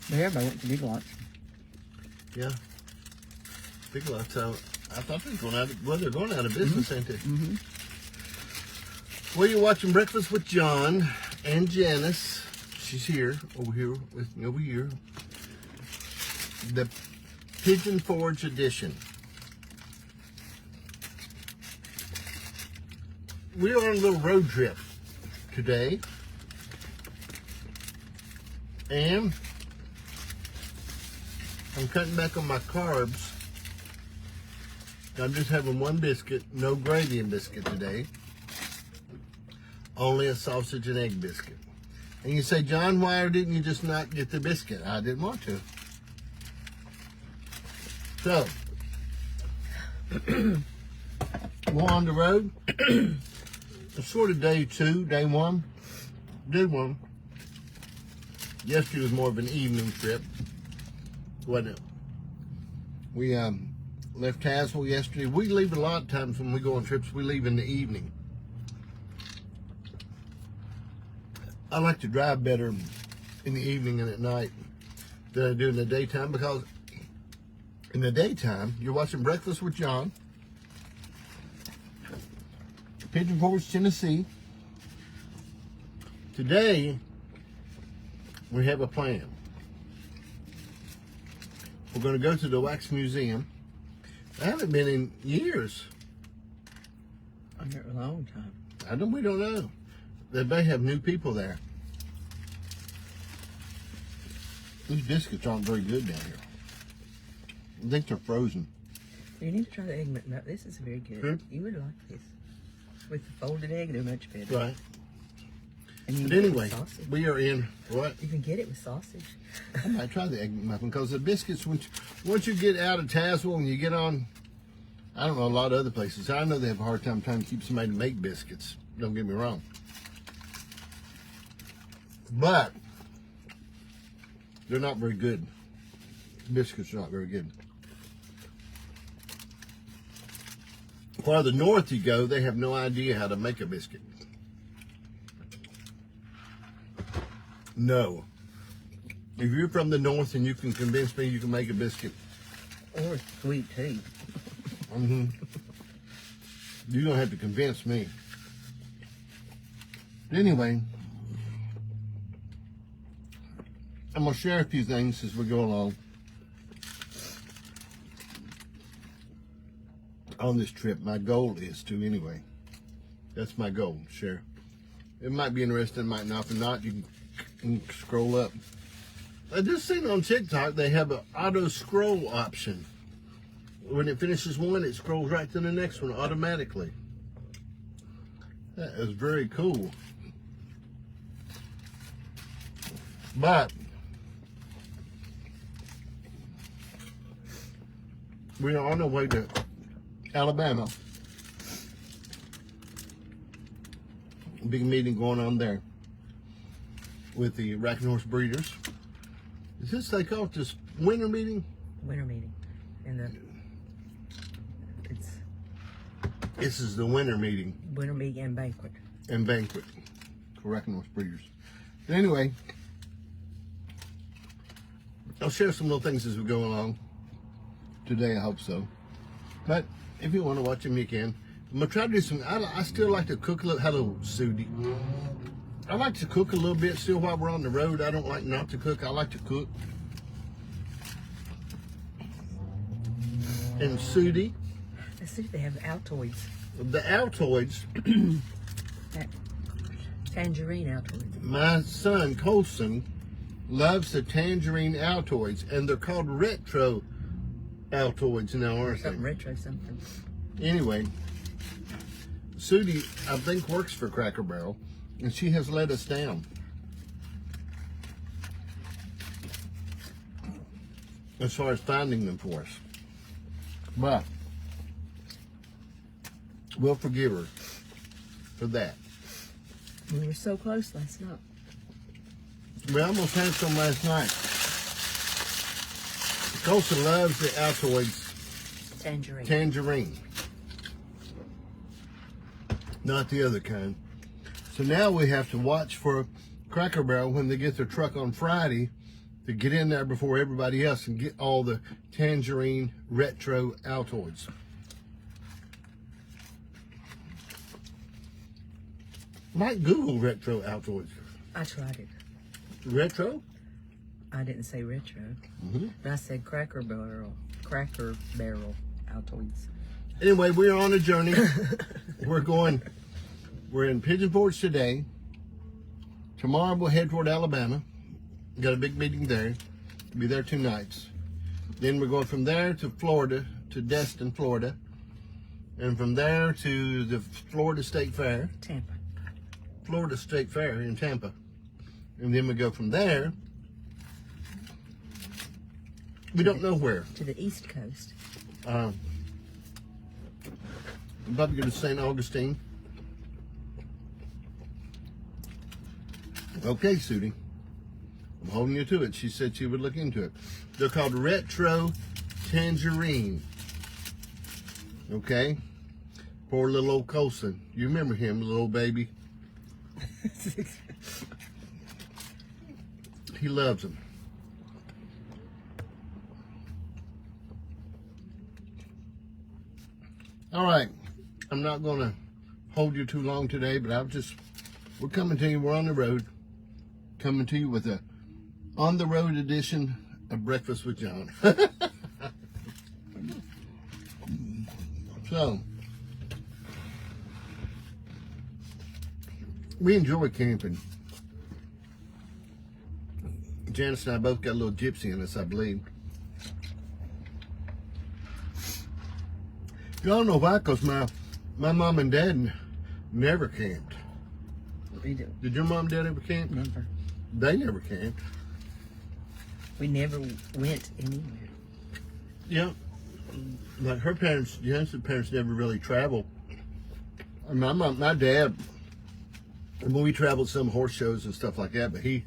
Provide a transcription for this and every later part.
But everybody went to Big Lots. Yeah. Big Lots. So I thought they were going out. Well, they're going out of business, ain't they? Mm-hmm. Well, you're watching Breakfast with John and Janice. She's here, over here with me, over here. The Pigeon Forge edition. We're on a little road trip today. And I'm cutting back on my carbs. I'm just having one biscuit, no gravy and biscuit today. Only a sausage and egg biscuit. And you say, John, why didn't you just not get the biscuit? I didn't want to. So, we're on the road. It's sort of day two, day one. Day one. Yesterday was more of an evening trip, wasn't it? We left Tazewell yesterday. We leave a lot of times when we go on trips, we leave in the evening. I like to drive better in the evening and at night than I do in the daytime, because in the daytime, you're watching Breakfast with John, Pigeon Forge, Tennessee. Today, we have a plan. We're going to go to the Wax Museum. I haven't been in years. I've been there a long time. We don't know. They may have new people there. These biscuits aren't very good down here. I think they're frozen. You need to try the egg McNut. This is very good. Good? You would like this. With the folded egg, they're much better. Right. And you But can get it anyway, with sausage. we are in what? You can get it with sausage. I might try the egg muffin, because the biscuits, once you get out of Tazewell and you get on, I don't know, a lot of other places. I know they have a hard time trying to keep somebody to make biscuits. Don't get me wrong. But they're not very good. Biscuits are not very good. Farther north you go, they have no idea how to make a biscuit. No. If you're from the north and you can convince me you can make a biscuit, Or sweet tea. you're going to have to convince me. Anyway, I'm going to share a few things as we go along on this trip. My goal is to, anyway. That's my goal, share. It might be interesting, it might not. If not, you can scroll up. I just seen on TikTok they have an auto scroll option. When it finishes one, it scrolls right to the next one automatically. That is very cool. But we are on our way to Alabama. Big meeting going on there with the Rack and Horse breeders. Is this, they call it this winter meeting? Winter meeting. And This is the winter meeting. winter meeting and banquet. And banquet for Rack and Horse breeders. But anyway, I'll share some little things as we go along today, I hope so. But if you want to watch them, you can. I'm going to try to do some, I still like to cook a little, hello, Sudie. I like to cook a little bit still while we're on the road. I don't like not to cook. I like to cook. And Sudie. Let's see if they have Altoids. The Altoids. Tangerine Altoids. My son, Colson, loves the tangerine Altoids. And they're called retro Altoids now, aren't Something they? retro something. Anyway, Sudie, I think, works for Cracker Barrel, and she has let us down. As far as finding them for us. But we'll forgive her for that. We were so close last night. We almost had some last night. Colson loves the Altoids Tangerine. tangerine. Not the other kind. So now we have to watch for Cracker Barrel when they get their truck on Friday to get in there before everybody else and get all the Tangerine Retro Altoids. Might Google Retro Altoids. I tried it. Retro? I didn't say retro. But I said Cracker Barrel Altoids. Anyway, we're on a journey. We're in Pigeon Forge today. Tomorrow we'll head toward Alabama. Got a big meeting there. Be there 2 nights. Then we're going from there to Florida, to Destin, Florida. And from there to the Florida State Fair. Tampa. Florida State Fair in Tampa. And then we go from there. We don't know where. To the East Coast. I'm about to go to St. Augustine. Okay, Sudie. I'm holding you to it. She said she would look into it. They're called Retro Tangerine. Okay? Poor little old Colson. You remember him, little old baby? He loves them. All right. I'm not going to hold you too long today, but we're coming to you. We're on the road. Coming to you with a on-the-road edition of Breakfast with John. So, we enjoy camping. Janice and I both got a little gypsy in us, I believe. I don't know why, because my mom and dad never camped. We do. Did your mom and dad ever camp? Never. They never camped. We never went anywhere. Yeah. Like her parents, Janice's parents never really traveled. And my dad, when we traveled some horse shows and stuff like that, but he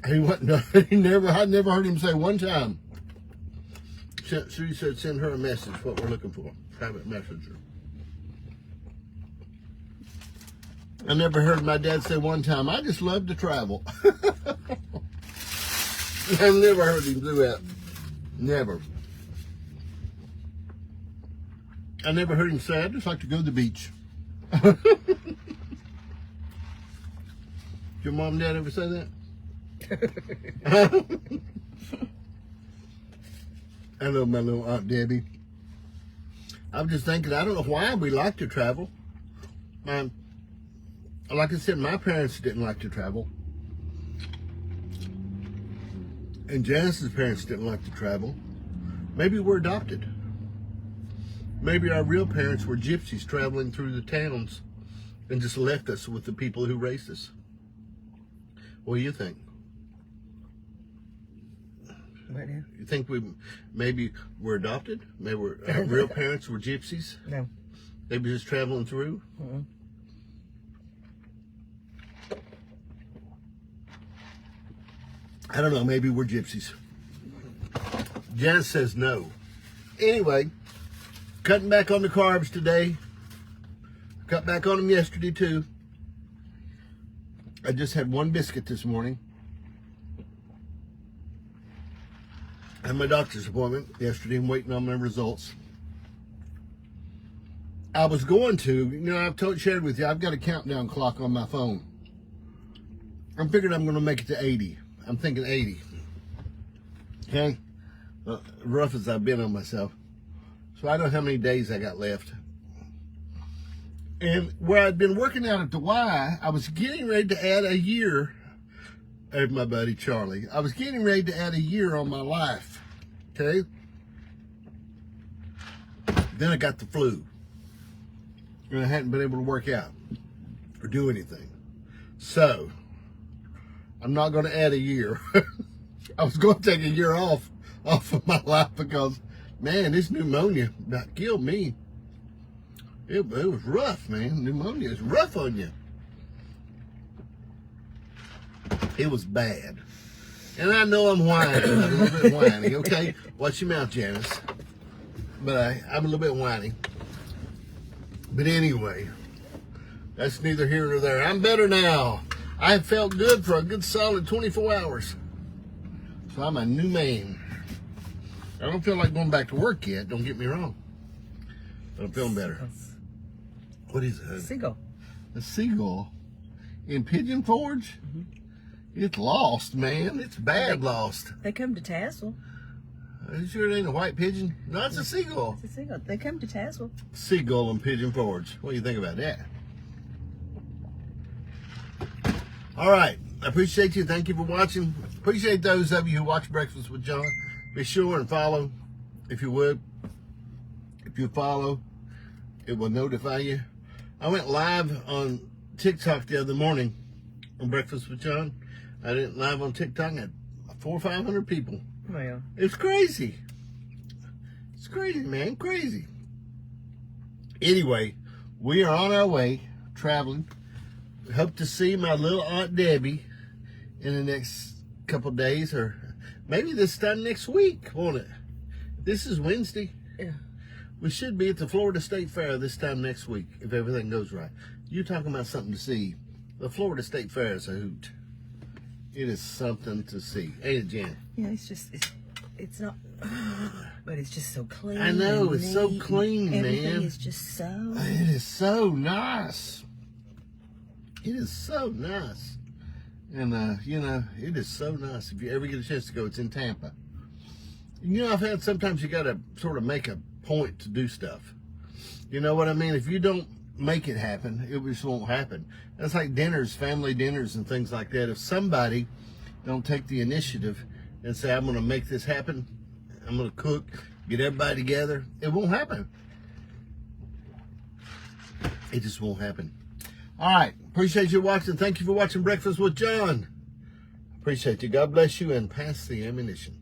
wasn't, I never heard him say one time. She said, send her a message, what we're looking for, private messenger. I never heard my dad say one time, I just love to travel. I never heard him do that. Never. I never heard him say, I just like to go to the beach. Your mom and dad ever say that? I love my little Aunt Debbie. I'm just thinking, I don't know why we like to travel. Like I said, my parents didn't like to travel. And Janice's parents didn't like to travel. Maybe we're adopted. Maybe our real parents were gypsies traveling through the towns and just left us with the people who raised us. What do you think? What now? You think maybe we're adopted? Maybe our real parents were gypsies? No. They were just traveling through? Mm-mm. I don't know. Maybe we're gypsies. Janice says no. Anyway, cutting back on the carbs today. Cut back on them yesterday too. I just had 1 biscuit this morning. I had my doctor's appointment yesterday. I'm waiting on my results. I was going to, I've shared with you, I've got a countdown clock on my phone. I'm figuring I'm going to make it to 80. I'm thinking 80. Okay? Rough as I've been on myself. So I don't know how many days I got left. And where I'd been working out at the Y, I was getting ready to add a year. There's my buddy Charlie. I was getting ready to add a year on my life. Okay? Then I got the flu. And I hadn't been able to work out or do anything. So, I'm not going to add a year. I was going to take a year off of my life because, man, this pneumonia about killed me. It was rough, man. Pneumonia is rough on you. It was bad. And I know I'm whining. I'm a little bit whiny, okay? Watch your mouth, Janice. But I'm a little bit whiny. But anyway, that's neither here nor there. I'm better now. I felt good for a good solid 24 hours. So I'm a new man. I don't feel like going back to work yet, don't get me wrong. But I'm feeling better. What is it? Seagull. A seagull in Pigeon Forge? It's lost, man. It's bad lost. They come to Tazewell. Are you sure it ain't a white pigeon? No, it's a seagull. It's a seagull. They come to Tazewell. Seagull in Pigeon Forge. What do you think about that? All right. I appreciate you. Thank you for watching. Appreciate those of you who watch Breakfast with John. Be sure and follow, if you would. If you follow, it will notify you. I went live on TikTok the other morning on Breakfast with John. I did live on TikTok. I had 400 or 500 people. Well, It's crazy. It's crazy, man. Crazy. Anyway, we are on our way, traveling. Hope to see my little Aunt Debbie in the next couple days, or maybe this time next week, won't it? This is Wednesday. yeah. We should be at the Florida State Fair this time next week, if everything goes right. You talking about something to see. The Florida State Fair is a hoot. It is something to see. Ain't it, Jan? Yeah, it's not, but it's just so clean. I know, and it's so neat, clean, and everything man. is just so. It is so nice. It is so nice. And, you know, it is so nice. If you ever get a chance to go, it's in Tampa. You know, I've had sometimes you got to sort of make a point to do stuff. You know what I mean? If you don't make it happen, it just won't happen. That's like dinners, family dinners and things like that. If somebody don't take the initiative and say, I'm going to make this happen, I'm going to cook, get everybody together, it won't happen. It just won't happen. All right. Appreciate you watching. Thank you for watching Breakfast with John. Appreciate you. God bless you, and pass the ammunition.